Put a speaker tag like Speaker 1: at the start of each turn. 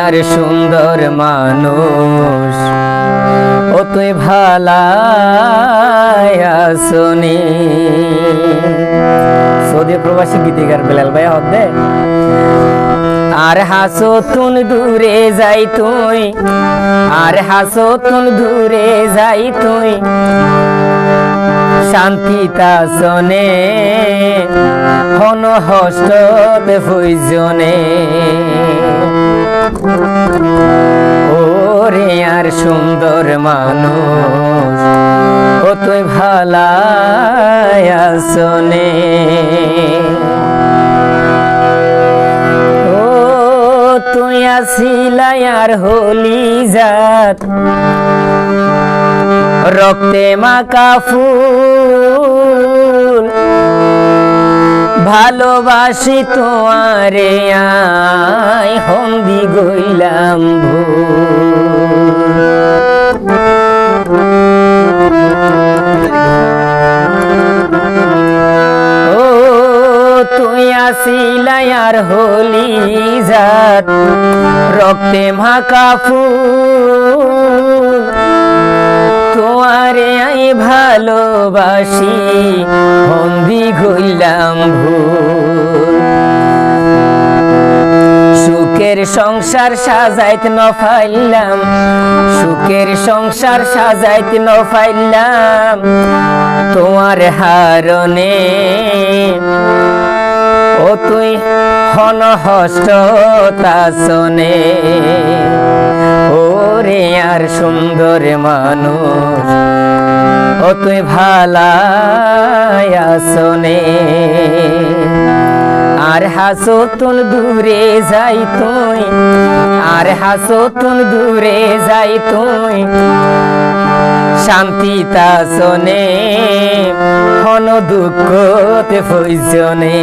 Speaker 1: আর সুন্দর মানুষ ও তুই ভালাই আসনি। সৌদি প্রবাসী গীতিকার বেলাল ভাই হদ্দে আর হাসো তুন দূরে যাই তুই, আর হাসো তুন দূরে যাই তুই, শান্তিতা সনে হন হস্ততে ফুইজনে। ওরে আর সুন্দর মানুষ ও তুই ভালাই আসনে। ও তুই আসিলাই আর হলি জাত রক্তে মাকা ফুল, ভালোবাসি তোমারে আই হন্দি গইলাম ভুল। ও তুই আসিলাই আর হলি জাত রক্তে মাকা ফুল, তোমারে আই ভালোবাসি হন্দি গইলাম ভুল। সুখের সংসার সাজাইত ন পাইলাম, সুখের সংসার সাজাইত ন পাইলাম তোমার হারণে। ও তুই হন হস্ততাসনে। ওরে আর সুন্দর মানুষ ও তুই ভালাই আসনে। আর হাসো তুন দূরে যাই তুই, আর হাসো তুন দূরে যাই তুই, শান্তিতা সনে হন দুঃখতে ফুইজনে।